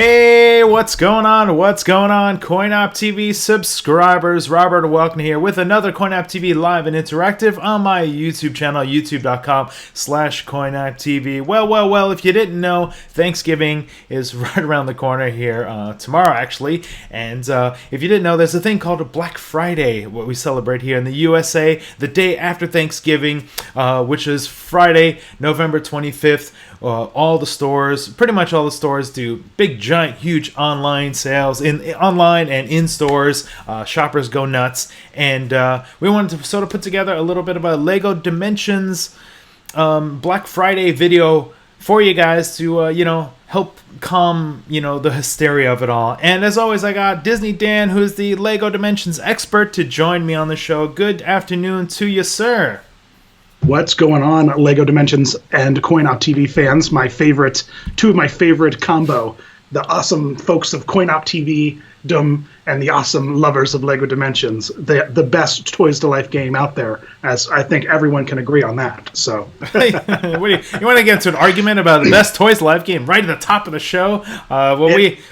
Hey, what's going on? What's going on, CoinOpTV subscribers? Robert, welcome here with another CoinOpTV live and interactive on my YouTube channel, youtube.com/CoinOpTV. Well, if you didn't know, Thanksgiving is right around the corner here, tomorrow actually. And if you didn't know, there's a thing called a Black Friday, what we celebrate here in the USA, the day after Thanksgiving, which is Friday, November 25th. All the stores, pretty much all the stores, do big, giant, huge online sales online and in stores. Shoppers go nuts, and we wanted to sort of put together a little bit of a Lego Dimensions Black Friday video for you guys to help calm the hysteria of it all. And as always, I got Disney Dan, who's the Lego Dimensions expert, to join me on the show. Good afternoon to you, sir. What's going on, Lego Dimensions and CoinOpTV fans? Two of my favorite combo, the awesome folks of CoinOpTV and the awesome lovers of Lego Dimensions. The best Toys to Life game out there, as I think everyone can agree on that. So, you want to get into an argument about the best Toys to Life game right at the top of the show?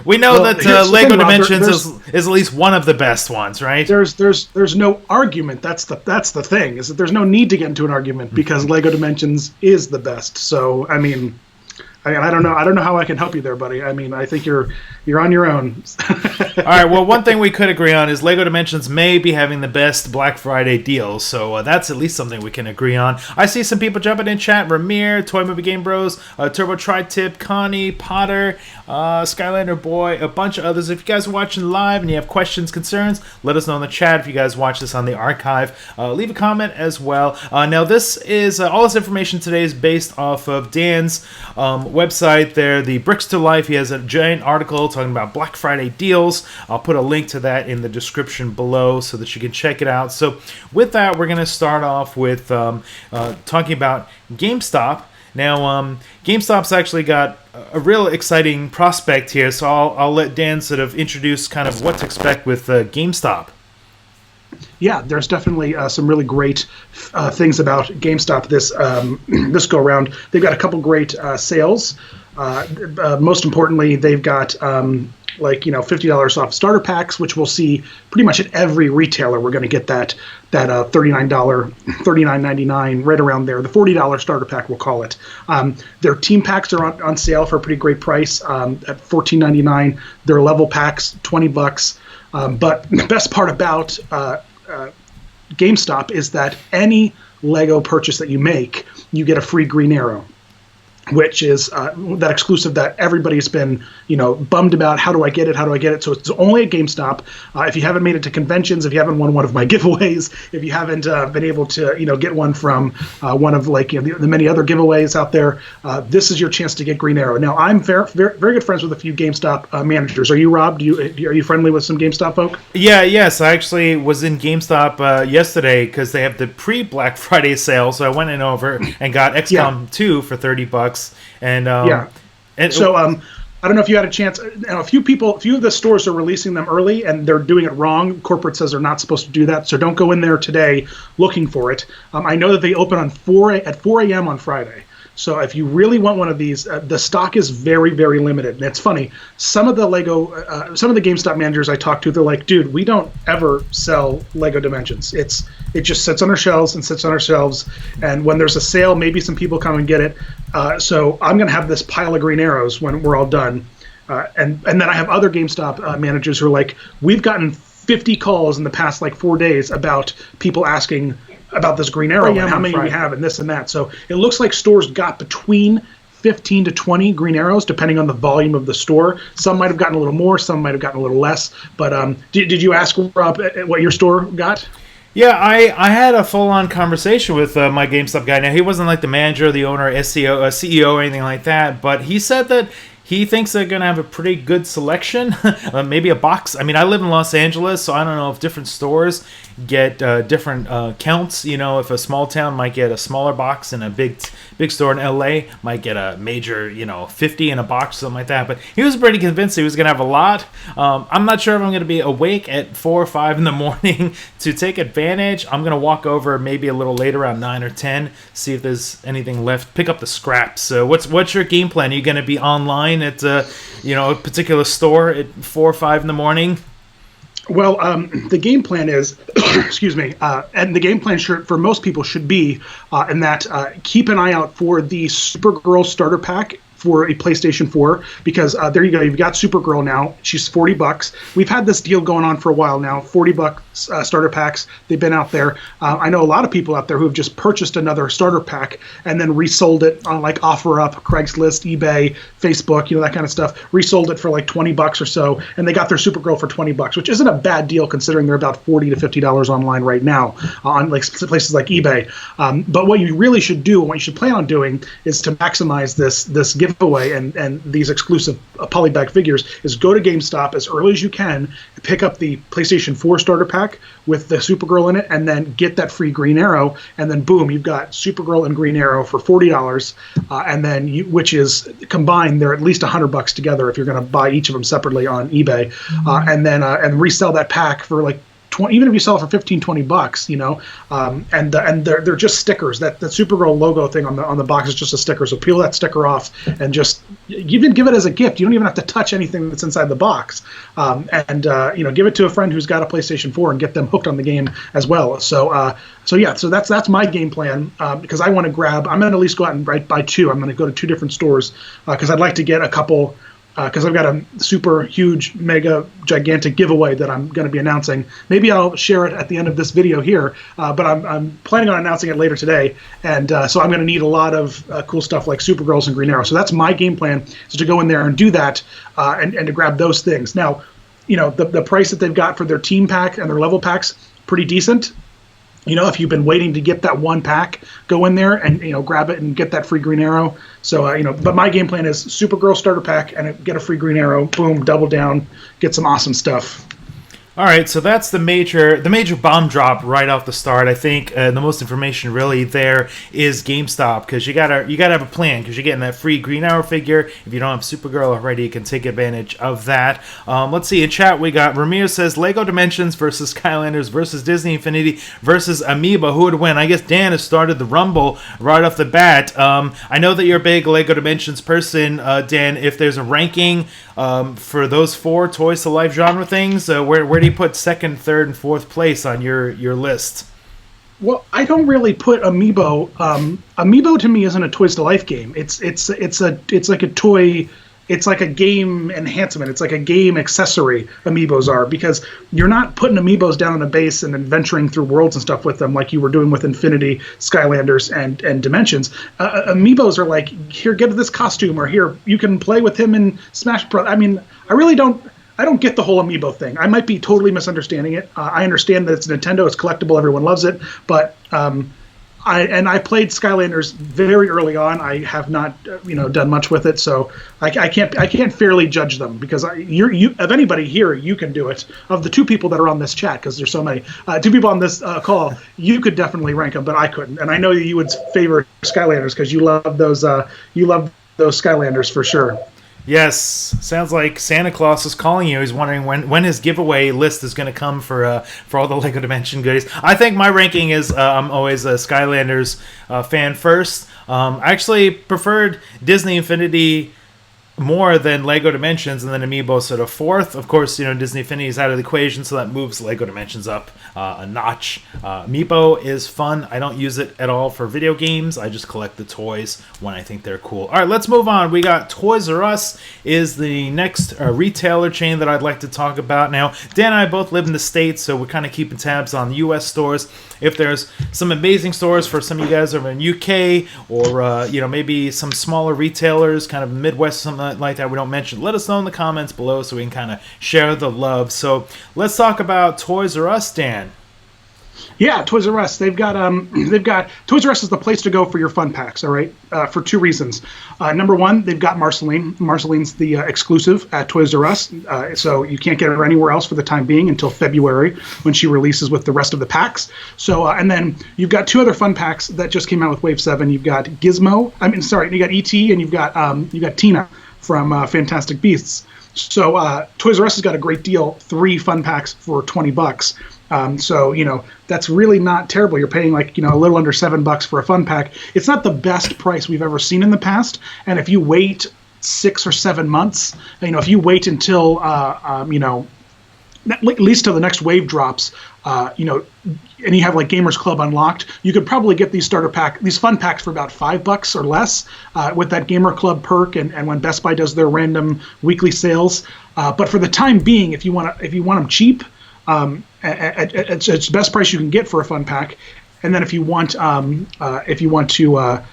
We know that Lego Dimensions is at least one of the best ones, right? There's no argument. That's the thing, is that there's no need to get into an argument because Lego Dimensions is the best. So I mean, I don't know how I can help you there, buddy. I mean, I think you're on your own. All right. Well, one thing we could agree on is Lego Dimensions may be having the best Black Friday deals, so that's at least something we can agree on. I see some people jumping in chat: Ramir, Toy Movie Game Bros, Turbo Tri-Tip, Connie, Potter, Skylander Boy, a bunch of others. If you guys are watching live and you have questions, concerns, let us know in the chat. If you guys watch this on the archive, leave a comment as well. Now, this is all this information today is based off of Dan's website there, the Bricks to Life. He has a giant article talking about Black Friday deals. I'll put a link to that in the description below so that you can check it out. So with that, we're going to start off with talking about GameStop. Now, GameStop's actually got a real exciting prospect here, so I'll let Dan sort of introduce kind of what to expect with GameStop. Yeah, there's definitely some really great things about GameStop this go around. They've got a couple great sales. Most importantly, they've got $50 off starter packs, which we'll see pretty much at every retailer. We're going to get that $39.99 right around there. The $40 starter pack, we'll call it. Their team packs are on sale for a pretty great price at $14.99. Their level packs, $20. But the best part about GameStop is that any Lego purchase that you make, you get a free green arrow, which is that exclusive that everybody's been, bummed about. How do I get it? So it's only at GameStop. If you haven't made it to conventions, if you haven't won one of my giveaways, if you haven't been able to, get one from one of the many other giveaways out there, this is your chance to get Green Arrow. Now, I'm very, very good friends with a few GameStop managers. Are you, Rob? Are you friendly with some GameStop folk? Yes. I actually was in GameStop yesterday because they have the pre-Black Friday sale. So I went in over and got XCOM 2 for $30. And I don't know if you had a chance. A few of the stores are releasing them early, and they're doing it wrong. Corporate says they're not supposed to do that, so don't go in there today looking for it. I know that they open at 4 a.m. on Friday. So if you really want one of these, the stock is very, very limited. And it's funny, some of the GameStop managers I talked to, they're like, dude, we don't ever sell Lego Dimensions. It just sits on our shelves. And when there's a sale, maybe some people come and get it. So I'm going to have this pile of green arrows when we're all done. And then I have other GameStop managers who are like, we've gotten 50 calls in the past 4 days about people asking about this green arrow and how many we have and this and that. So it looks like stores got between 15 to 20 green arrows, depending on the volume of the store. Some might have gotten a little more, some might have gotten a little less. But did you ask Rob what your store got? Yeah, I had a full-on conversation with my GameStop guy. Now, he wasn't like the manager, the owner, CEO, or anything like that, but he said that he thinks they're going to have a pretty good selection, maybe a box. I mean, I live in Los Angeles, so I don't know if different stores get different counts. If a small town might get a smaller box and a big store in LA might get a major, 50 in a box, something like that. But he was pretty convinced he was going to have a lot. I'm not sure if I'm going to be awake at 4 or 5 in the morning to take advantage. I'm going to walk over maybe a little later, around 9 or 10, see if there's anything left, pick up the scraps. So what's your game plan? Are you going to be online line at a particular store at 4 or 5 in the morning? Well, the game plan is, excuse me, and the game plan for most people should be in that keep an eye out for the Supergirl starter pack for a PlayStation 4, because there you go, you've got Supergirl now. She's $40. We've had this deal going on for a while now. $40 starter packs. They've been out there. I know a lot of people out there who have just purchased another starter pack and then resold it on like OfferUp, Craigslist, eBay, Facebook, that kind of stuff. Resold it for like $20 or so, and they got their Supergirl for $20, which isn't a bad deal considering they're about $40 to $50 online right now on like places like eBay. But what you really should do, and what you should plan on doing, is to maximize this giveaway and these exclusive polybag figures, is go to GameStop as early as you can, pick up the PlayStation 4 starter pack with the Supergirl in it, and then get that free Green Arrow, and then boom, you've got Supergirl and Green Arrow for $40, and then which is combined, they're at least $100 together if you're going to buy each of them separately on eBay, and then and resell that pack for like 20, even if you sell it for $15-20, and they're just stickers. That Supergirl logo thing on the box is just a sticker. So peel that sticker off and just even give it as a gift. You don't even have to touch anything that's inside the box, and give it to a friend who's got a PlayStation 4 and get them hooked on the game as well. So that's my game plan, because I want to grab. I'm going to at least go out and buy two. I'm going to go to two different stores because I'd like to get a couple. Because I've got a super huge, mega, gigantic giveaway that I'm going to be announcing. Maybe I'll share it at the end of this video here, but I'm planning on announcing it later today. And so I'm going to need a lot of cool stuff like Supergirls and Green Arrow. So that's my game plan, is to go in there and do that and to grab those things. Now, the price that they've got for their team pack and their level packs, pretty decent. If you've been waiting to get that one pack, go in there and grab it and get that free Green Arrow. So but my game plan is Supergirl starter pack and get a free Green Arrow. Boom, double down, get some awesome stuff. All right, so that's the major bomb drop right off the start. I think the most information really there is GameStop, because you gotta have a plan, because you're getting that free Green Arrow figure. If you don't have Supergirl already, you can take advantage of that. Let's see, in chat we got Ramiro says Lego Dimensions versus Skylanders versus Disney Infinity versus Amiibo. Who would win? I guess Dan has started the rumble right off the bat. I know that you're a big Lego Dimensions person, Dan. If there's a ranking for those four Toys to Life genre things, where do you put second, third, and fourth place on your list? Well, I don't really put Amiibo. Amiibo to me isn't a Toys to Life game. It's like a toy. It's like a game enhancement. It's like a game accessory. Amiibos are, because you're not putting Amiibos down on a base and adventuring through worlds and stuff with them like you were doing with Infinity, Skylanders, and Dimensions. Amiibos are like, here, get this costume, or here, you can play with him in Smash Bros. I mean, I don't get the whole Amiibo thing. I might be totally misunderstanding it. I understand that it's Nintendo, it's collectible, everyone loves it, but I played Skylanders very early on. I have not done much with it, so I can't fairly judge them, because you of anybody here, you can do it. Of the two people that are on this chat, because there's so many, two people on this call, you could definitely rank them, but I couldn't. And I know you would favor Skylanders because you love those Skylanders for sure. Yes, sounds like Santa Claus is calling you. He's wondering when his giveaway list is going to come for all the Lego Dimension goodies. I think my ranking is I'm always a Skylanders fan first. I actually preferred Disney Infinity more than Lego Dimensions, and then Amiibo sort of fourth. Of course, Disney Infinity is out of the equation, so that moves Lego Dimensions up a notch. Amiibo is fun. I don't use it at all for video games. I just collect the toys when I think they're cool. All right, let's move on. We got Toys R Us is the next retailer chain that I'd like to talk about. Now, Dan and I both live in the States, so we're kind of keeping tabs on the U.S. stores. If there's some amazing stores for some of you guys over in UK, or maybe some smaller retailers, kind of Midwest, something like that we don't mention, let us know in the comments below so we can kind of share the love. So let's talk about Toys R Us, Dan. Yeah, Toys R Us. They've got Toys R Us is the place to go for your fun packs. All right, for two reasons. Number one, they've got Marceline. Marceline's the exclusive at Toys R Us, so you can't get her anywhere else for the time being until February, when she releases with the rest of the packs. So and then you've got two other fun packs that just came out with Wave 7. You've got Gizmo. You got E.T. and you've got Tina from Fantastic Beasts. So Toys R Us has got a great deal. 3 fun packs for $20. So that's really not terrible. You're paying like a little under $7 for a fun pack. It's not the best price we've ever seen in the past, and if you wait 6 or 7 months. If you wait until at least till the next wave drops, and you have like Gamers Club unlocked, you could probably get these these fun packs for about $5 or less with that Gamer Club perk, and when Best Buy does their random weekly sales. But for the time being, if you want them cheap, it's the best price you can get for a fun pack. And then if you want to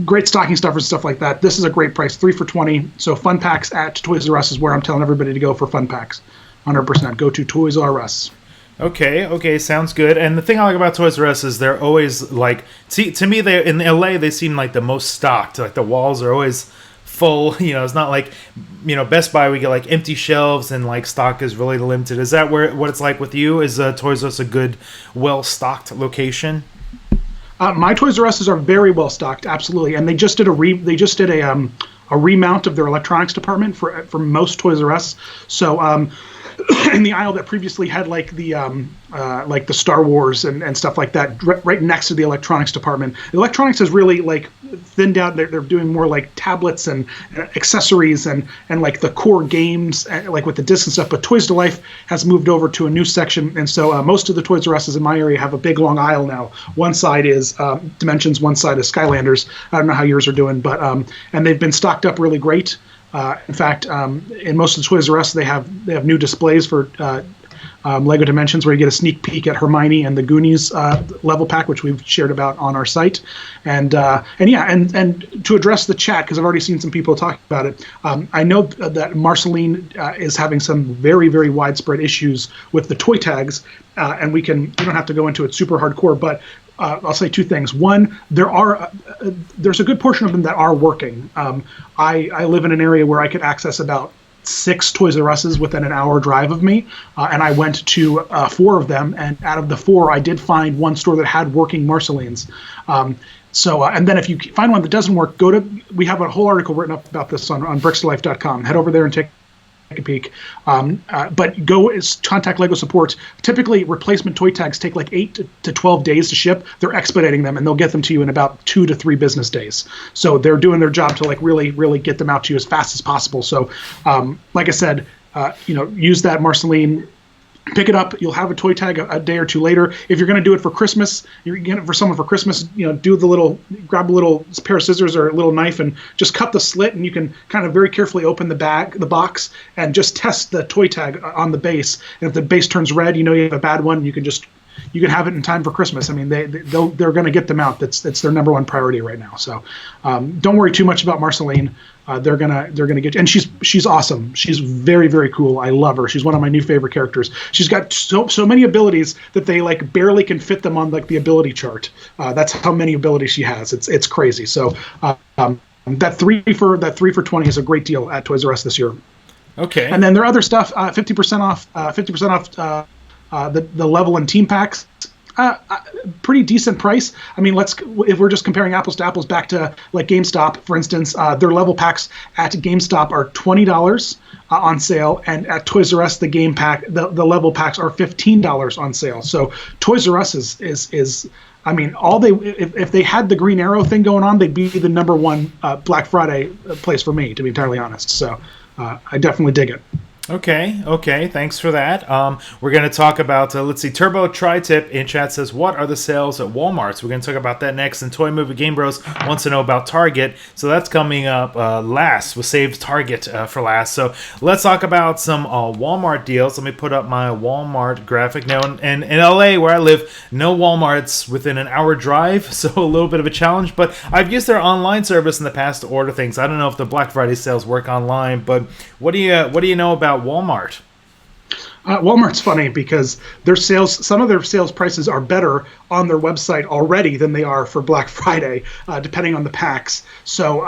great stocking stuffers and stuff like that, this is a great price, 3 for $20. So fun packs at Toys R Us is where I'm telling everybody to go for fun packs. 100%. Go to Toys R Us. Okay, sounds good. And the thing I like about Toys R Us is they're always like, to me, they in LA they seem like the most stocked. Like the walls are always full. It's not like Best Buy we get like empty shelves and like stock is really limited. Is that what it's like with you? Is Toys R Us a good, well stocked location? My Toys R Us's are very well stocked, absolutely, and they just did a remount of their electronics department for most Toys R Us. So in the aisle that previously had like the Star Wars and stuff like that, right next to the electronics department, the electronics is really like thinned out. They're doing more like tablets and accessories and like the core games, like with the discs and stuff. But Toys to Life has moved over to a new section, and so most of the Toys R Us's in my area have a big long aisle now. One side is Dimensions, one side is Skylanders. I don't know how yours are doing, but and they've been stocked up really great. In fact, in most of the Toys R Us, they have new displays for Lego Dimensions, where you get a sneak peek at Hermione and the Goonies level pack, which we've shared about on our site. And to address the chat, because I've already seen some people talk about it, I know that Marceline is having some very, very widespread issues with the toy tags, and we don't have to go into it super hardcore, but I'll say two things. One, there's a good portion of them that are working. I live in an area where I could access about 6 Toys R Us's within an hour drive of me, and I went to 4 of them, and out of the 4, I did find one store that had working Marcelines. And then if you find one that doesn't work, we have a whole article written up about this on brickstolife.com. Head over there and take a peek. But contact Lego support. Typically, replacement toy tags take like 8 to 12 days to ship. They're expediting them, and they'll get them to you in about 2 to 3 business days. So they're doing their job to like really, really get them out to you as fast as possible. So, like I said, use that Marceline. Pick it up. You'll have a toy tag a day or two later. If you're going to do it for Christmas, you're getting it for someone for Christmas. Grab a little pair of scissors or a little knife and just cut the slit, and you can kind of very carefully open the box, and just test the toy tag on the base. And if the base turns red, you have a bad one. You can have it in time for Christmas. I mean, they're going to get them out. That's their number one priority right now. So don't worry too much about Marceline. They're gonna get you. And she's awesome. She's very, very cool. I love her. She's one of my new favorite characters. She's got so many abilities that they like barely can fit them on like the ability chart. That's how many abilities she has. It's crazy. So that 3 for $20 is a great deal at Toys R Us this year. Okay. And then their other stuff, 50% off. 50% off the level and team packs. Pretty decent price. I mean, if we're just comparing apples to apples back to like GameStop, for instance, their level packs at GameStop are $20 on sale, and at Toys R Us the the level packs are $15 on sale. So Toys R Us is I mean, if they had the Green Arrow thing going on, they'd be the number one Black Friday place for me, to be entirely honest. So I definitely dig it. Okay. Thanks for that. We're going to talk about, let's see, Turbo Tri-Tip in chat says, what are the sales at Walmart? So we're going to talk about that next. And Toy Movie Game Bros wants to know about Target. So that's coming up last. We'll save Target for last. So let's talk about some Walmart deals. Let me put up my Walmart graphic. Now, in LA, where I live, no Walmarts within an hour drive. So a little bit of a challenge. But I've used their online service in the past to order things. I don't know if the Black Friday sales work online, but what do you know about Walmart? Walmart's funny because some of their sales prices are better on their website already than they are for Black Friday, depending on the packs. So,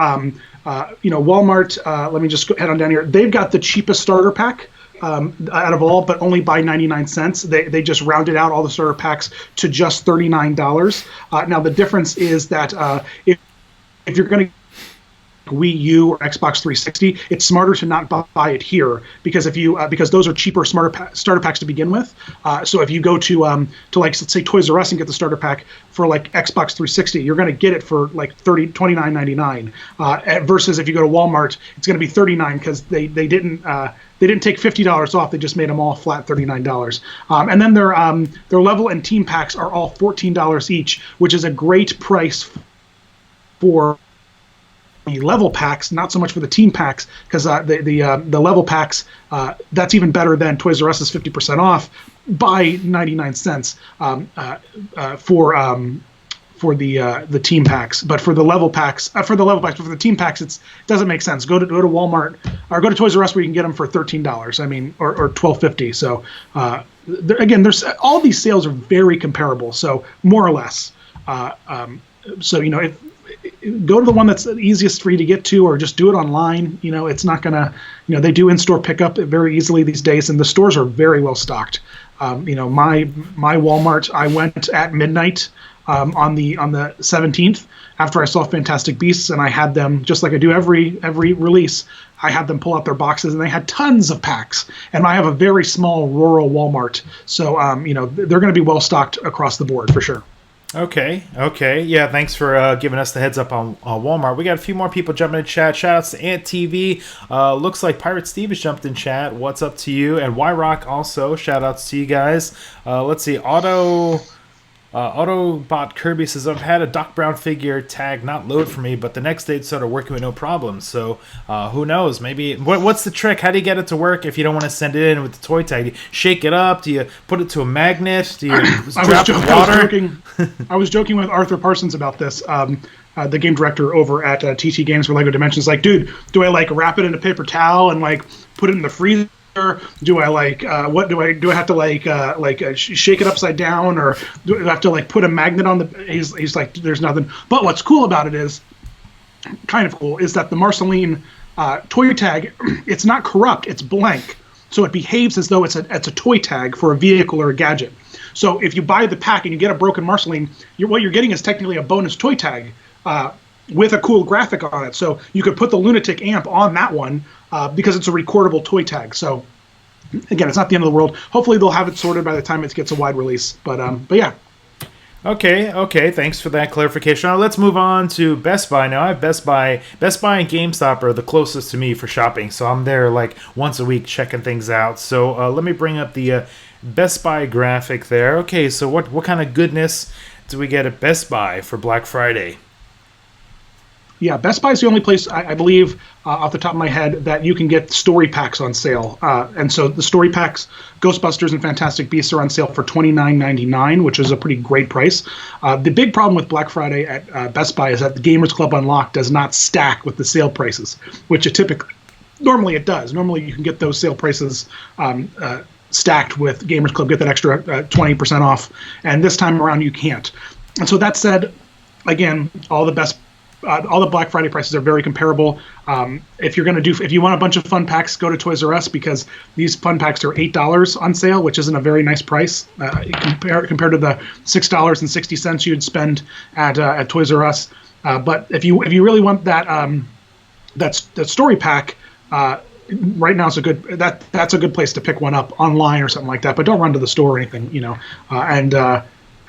Walmart, let me just head on down here. They've got the cheapest starter pack out of all, but only by 99 cents. They just rounded out all the starter packs to just $39. Now, the difference is that if you're going to Wii U or Xbox 360, it's smarter to not buy it here because if you because those are cheaper starter packs to begin with. So if you go to like let's say Toys R Us and get the starter pack for like Xbox 360, you're going to get it for like $29.99. Versus if you go to Walmart, it's going to be $39 because they didn't take $50 off. They just made them all flat $39. And then their level and team packs are all $14 each, which is a great price for the level packs, not so much for the team packs, because the level packs that's even better than Toys R Us is 50% off by 99 cents for the team packs. But for the level packs, but for the team packs, it doesn't make sense. Go to Walmart or go to Toys R Us where you can get them for $13. I mean, or $12.50. So again, there's all these sales are very comparable. So more or less. So go to the one that's the easiest for you to get to, or just do it online. It's not gonna. They do in-store pickup very easily these days, and the stores are very well stocked. My Walmart, I went at midnight on the 17th after I saw Fantastic Beasts, and I had them just like I do every release. I had them pull out their boxes, and they had tons of packs. And I have a very small rural Walmart, so they're going to be well stocked across the board for sure. Okay. Yeah, thanks for giving us the heads up on Walmart. We got a few more people jumping in chat. Shoutouts to Ant TV. Looks like Pirate Steve has jumped in chat. What's up to you? And Y-Rock also. Shoutouts to you guys. Let's see. Autobot Kirby says, I've had a Doc Brown figure tag not load for me, but the next day it started working with no problems. So who knows? Maybe what's the trick? How do you get it to work if you don't want to send it in with the toy tag? Do you shake it up? Do you put it to a magnet? Do you drop it in water? I was joking with Arthur Parsons about this. The game director over at TT Games for Lego Dimensions, like, dude, do I like wrap it in a paper towel and like put it in the freezer? Do I like what do I have to shake it upside down, or do I have to like put a magnet on the? He's like, there's nothing. But what's cool about it is, kind of cool, is that the Marceline toy tag, it's not corrupt, it's blank, so it behaves as though it's a toy tag for a vehicle or a gadget. So if you buy the pack and you get a broken Marceline, what you're getting is technically a bonus toy tag with a cool graphic on it. So you could put the Lunatic amp on that one because it's a recordable toy tag. So again, it's not the end of the world. Hopefully they'll have it sorted by the time it gets a wide release. But yeah. Okay. Thanks for that clarification. Now let's move on to Best Buy. Now I have Best Buy and GameStop are the closest to me for shopping, so I'm there like once a week checking things out. So let me bring up the Best Buy graphic there. Okay, so what kind of goodness do we get at Best Buy for Black Friday? Yeah, Best Buy is the only place, I believe, off the top of my head, that you can get story packs on sale. And so the story packs, Ghostbusters and Fantastic Beasts, are on sale for $29.99, which is a pretty great price. The big problem with Black Friday at Best Buy is that the Gamers Club Unlocked does not stack with the sale prices, which it normally it does. Normally you can get those sale prices stacked with Gamers Club, get that extra 20% off. And this time around you can't. And so that said, again, all the Black Friday prices are very comparable. If you want a bunch of fun packs, go to Toys R Us, because these fun packs are $8 on sale, which isn't a very nice price compared to the $6.60 you'd spend at Toys R Us. But if you really want that story pack, right now that's a good place to pick one up online or something like that. But don't run to the store or anything,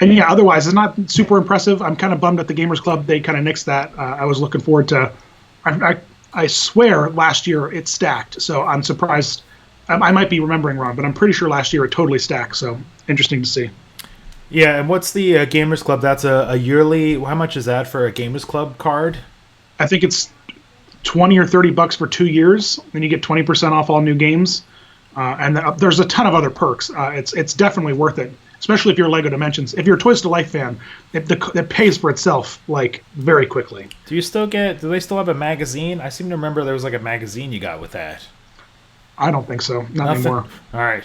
And yeah, otherwise, it's not super impressive. I'm kind of bummed at the Gamers Club. They kind of nixed that. I was looking forward to. I swear last year it stacked, so I'm surprised. I might be remembering wrong, but I'm pretty sure last year it totally stacked. So interesting to see. Yeah, and what's the Gamers Club? That's a yearly. How much is that for a Gamers Club card? I think it's $20 or $30 for 2 years. Then you get 20% off all new games, and there's a ton of other perks. It's definitely worth it. Especially if you're Lego Dimensions. If you're a Toys to Life fan, it pays for itself like very quickly. Do they still have a magazine? I seem to remember there was like a magazine you got with that. I don't think so. Not anymore. All right.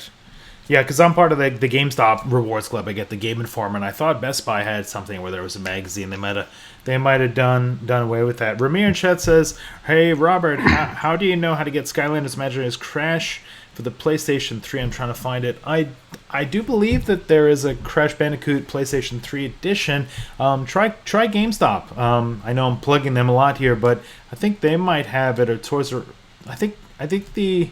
Yeah, because I'm part of the GameStop Rewards Club. I get the Game Informer, and I thought Best Buy had something where there was a magazine. They might have done away with that. Ramir in chat says, "Hey Robert, how do you know how to get Skylanders Imagineers Crash for the PlayStation 3. I'm trying to find it. I do believe that there is a Crash Bandicoot PlayStation 3 edition. Try GameStop. I know I'm plugging them a lot here, but I think they might have it, or Toys R. I think the.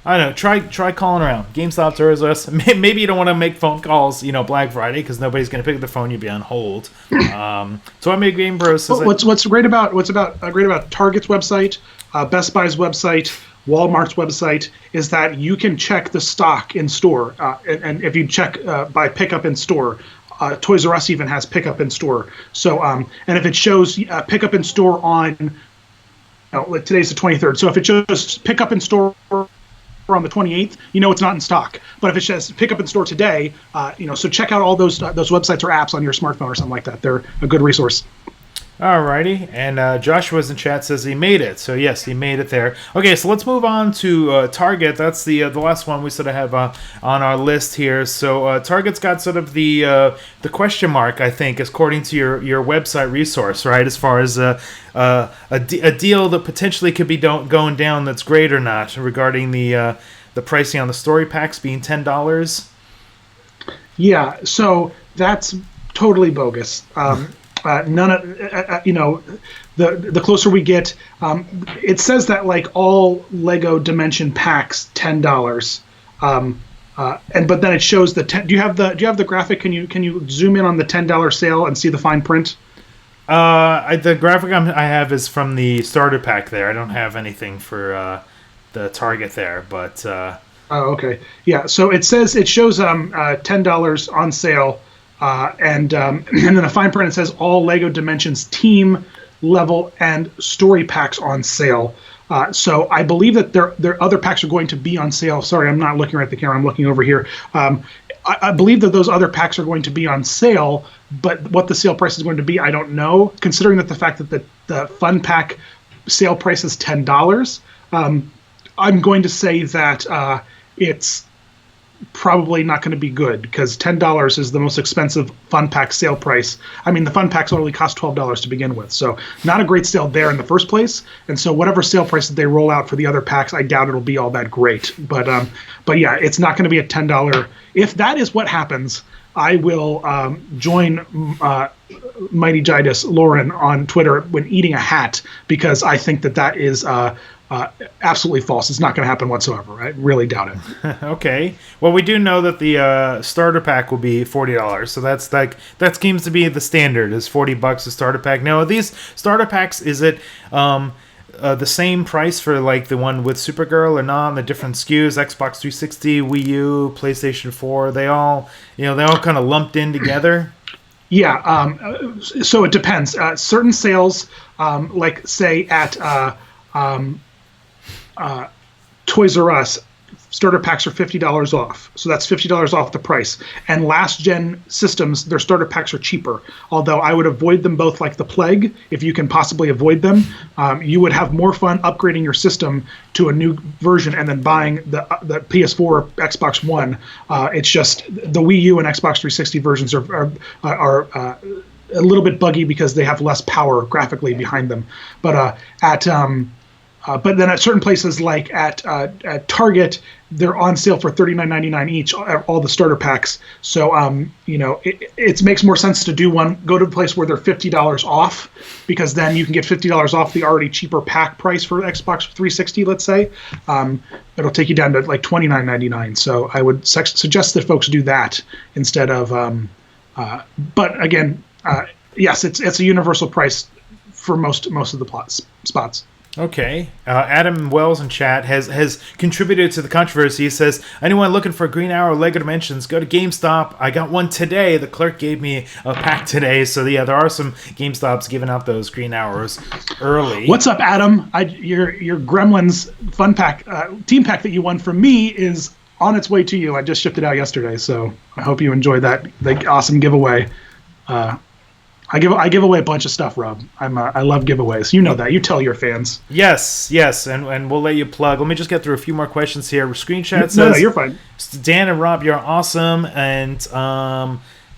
I don't know. Try calling around. GameStop, Toys R Us. Maybe you don't want to make phone calls, Black Friday, because nobody's going to pick up the phone. You'd be on hold. So I made Game Bros. Says what's great about Target's website, Best Buy's website, Walmart's website is that you can check the stock in store, and if you check by pickup in store. Toys R Us even has pickup in store. So, and if it shows pickup in store on, today's the 23rd. So if it shows pickup in store on the 28th, it's not in stock. But if it says pick up in store today, so check out all those websites or apps on your smartphone or something like that. They're a good resource. Alrighty, and Joshua's in chat says he made it. So yes, he made it there. Okay, so let's move on to Target. That's the last one we sort of have on our list here. So Target's got sort of the question mark, I think, according to your website resource, right? As far as a deal that potentially could be going down that's great or not, regarding the pricing on the story packs being $10. Yeah, so that's totally bogus. None of the closer we get, it says that like all Lego Dimension packs $10, but then it shows the do you have the graphic? Can you zoom in on the $10 sale and see the fine print? The graphic I have is from the starter pack. There, I don't have anything for the Target there, but. Oh, okay, yeah. So it shows $10 on sale. And then the fine print, it says all Lego Dimensions team, level, and story packs on sale. So I believe that their other packs are going to be on sale. Sorry, I'm not looking right at the camera. I'm looking over here. I believe that those other packs are going to be on sale, but what the sale price is going to be, I don't know. Considering that the fact that the fun pack sale price is $10, I'm going to say that it's probably not going to be good, because $10 is the most expensive fun pack sale price. I mean, the fun packs only cost $12 to begin with, so not a great sale there in the first place. And so whatever sale price that they roll out for the other packs, I doubt it'll be all that great. But yeah, it's not going to be a $10. If that is what happens, I will join Mighty Jidus Lauren on Twitter when eating a hat, because I think that is absolutely false. It's not going to happen whatsoever. I really doubt it. Okay. Well, we do know that the starter pack will be $40, so that seems to be the standard, is $40 a starter pack. Now, these starter packs, is it the same price for like the one with Supergirl or not? The different SKUs, Xbox 360, Wii U, PlayStation 4, they all kind of lumped in together. Yeah. So it depends. Certain sales, like say at Toys R Us, starter packs are $50 off. So that's $50 off the price. And last gen systems, their starter packs are cheaper. Although I would avoid them both like the plague, if you can possibly avoid them. You would have more fun upgrading your system to a new version and then buying the PS4 or Xbox One. It's just the Wii U and Xbox 360 versions are a little bit buggy because they have less power graphically behind them. But but then at certain places like at Target, they're on sale for $39.99 each, all the starter packs. So it makes more sense to go to a place where they're $50 off, because then you can get $50 off the already cheaper pack price for Xbox 360, let's say. It'll take you down to like $29.99. So I would suggest that folks do that instead of. But again, yes, it's a universal price for most of the spots. Okay. Adam Wells in chat has contributed to the controversy. He says, anyone looking for Green Arrow Lego Dimensions, go to GameStop. I got one today. The clerk gave me a pack today. So yeah, there are some GameStops giving out those Green Arrows early. What's up, Adam? Your Gremlins fun pack, team pack that you won from me is on its way to you. I just shipped it out yesterday, so I hope you enjoyed that awesome giveaway. I give away a bunch of stuff, Rob. I love giveaways. You know that. You tell your fans. Yes, and we'll let you plug. Let me just get through a few more questions here. Screenshot says, no, you're fine. Dan and Rob, you're awesome. And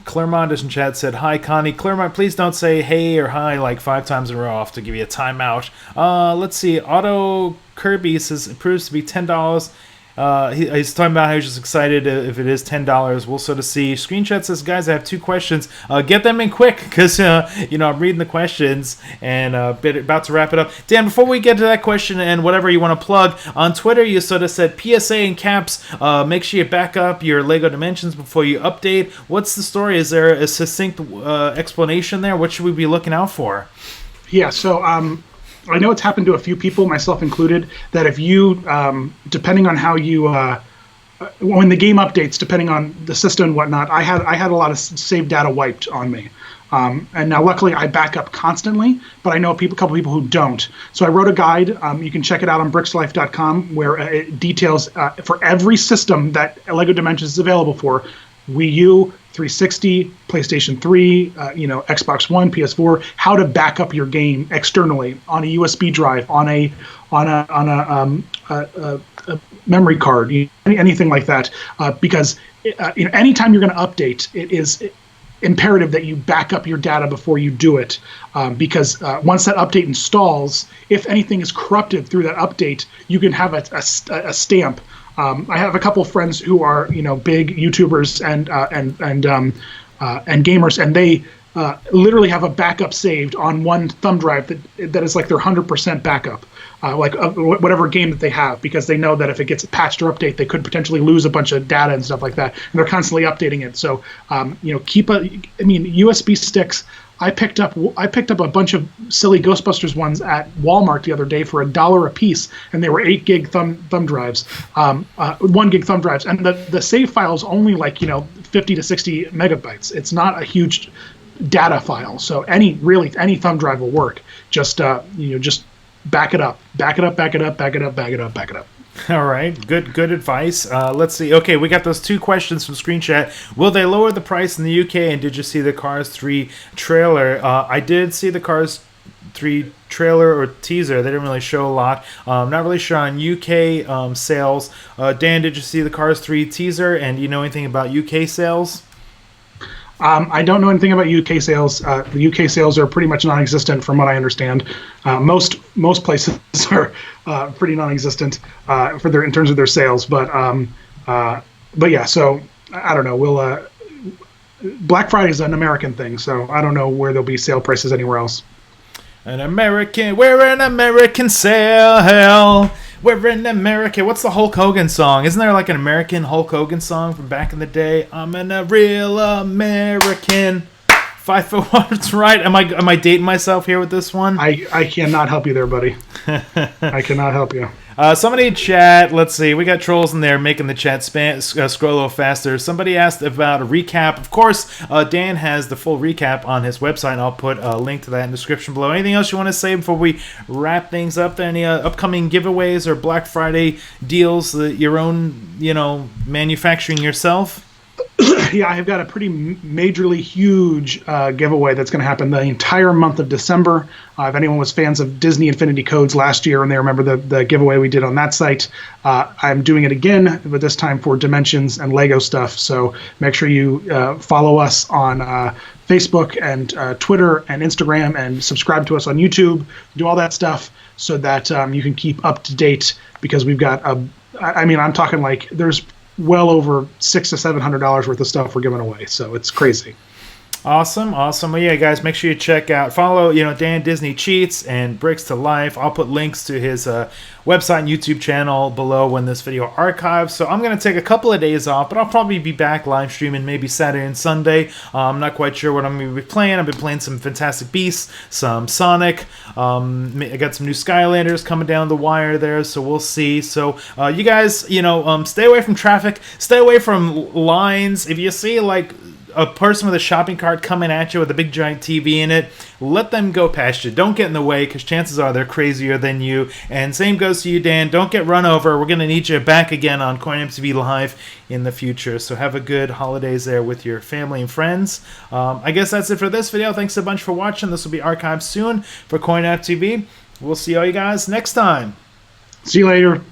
Claremont in chat said, hi, Connie. Claremont, please don't say hey or hi like 5 times in a row. I'll have to give you a timeout. Let's see. Otto Kirby says it proves to be $10. He's talking about how he's just excited if it is $10. We'll sort of see. Screenshot says, guys, I have 2 questions. Get them in quick because, I'm reading the questions and about to wrap it up. Dan, before we get to that question and whatever you want to plug, on Twitter you sort of said PSA in caps, make sure you back up your LEGO Dimensions before you update. What's the story? Is there a succinct explanation there? What should we be looking out for? Yeah, so I know it's happened to a few people, myself included, that if you, depending on how you, when the game updates, depending on the system and whatnot, I had a lot of saved data wiped on me. And now, luckily, I back up constantly, but I know a couple people who don't. So I wrote a guide. You can check it out on brickslife.com, where it details for every system that LEGO Dimensions is available for, Wii U, 360, PlayStation 3, Xbox One, PS4, how to back up your game externally on a USB drive, on a memory card, anything like that. Because anytime you're going to update, it is imperative that you back up your data before you do it, because once that update installs, if anything is corrupted through that update, you can have a stamp. I have a couple of friends who are big YouTubers and gamers, and they literally have a backup saved on one thumb drive that is like their 100% backup, whatever game that they have, because they know that if it gets patched or update, they could potentially lose a bunch of data and stuff like that, and they're constantly updating it. So USB sticks. I picked up a bunch of silly Ghostbusters ones at Walmart the other day for $1 a piece, and they were 8 gig thumb drives, 1 gig thumb drives, and the save file is only 50 to 60 megabytes. It's not a huge data file, so any thumb drive will work. Just back it up. All right, good advice. Let's see. Okay, we got those 2 questions from Screen Chat. Will they lower the price in the UK? And did you see the Cars 3 trailer? I did see the Cars 3 trailer or teaser. They didn't really show a lot. Not really sure on UK sales. Dan, did you see the Cars 3 teaser? And do you know anything about UK sales? I don't know anything about UK sales. The UK sales are pretty much non-existent, from what I understand. Most places are pretty non-existent in terms of their sales. But yeah. So I don't know. We'll Black Friday is an American thing, so I don't know where there'll be sale prices anywhere else. We're an American sale. We're in America. What's the Hulk Hogan song? Isn't there like an American Hulk Hogan song from back in the day? I'm a real American. 5 foot 1. That's right. Am I dating myself here with this one? I cannot help you there, buddy. I cannot help you. Somebody in chat, let's see, we got trolls in there making the chat scroll a little faster. Somebody asked about a recap. Of course, Dan has the full recap on his website, and I'll put a link to that in the description below. Anything else you want to say before we wrap things up? Any upcoming giveaways or Black Friday deals that your own, manufacturing yourself? Yeah, I've got a pretty majorly huge giveaway that's going to happen the entire month of December. If anyone was fans of Disney Infinity Codes last year and they remember the giveaway we did on that site, I'm doing it again, but this time for Dimensions and Lego stuff. So make sure you follow us on Facebook and Twitter and Instagram, and subscribe to us on YouTube. Do all that stuff so that you can keep up to date, because we've got I'm talking like there's well over $600 to $700 worth of stuff we're giving away, so it's crazy. Awesome. Well, yeah, guys, make sure you follow, Dan Disney Cheats and Bricks to Life. I'll put links to his website and YouTube channel below when this video archives. So I'm going to take a couple of days off, but I'll probably be back live streaming maybe Saturday and Sunday. I'm not quite sure what I'm going to be playing. I've been playing some Fantastic Beasts, some Sonic. I got some new Skylanders coming down the wire there, so we'll see. So you guys, stay away from traffic, stay away from lines. If you see a person with a shopping cart coming at you with a big giant TV in it, let them go past you. Don't get in the way, because chances are they're crazier than you. And same goes to you, Dan. Don't get run over. We're going to need you back again on CoinOpTV Live in the future. So have a good holidays there with your family and friends. I guess that's it for this video. Thanks a bunch for watching. This will be archived soon for CoinOpTV. We'll see all you guys next time. See you later.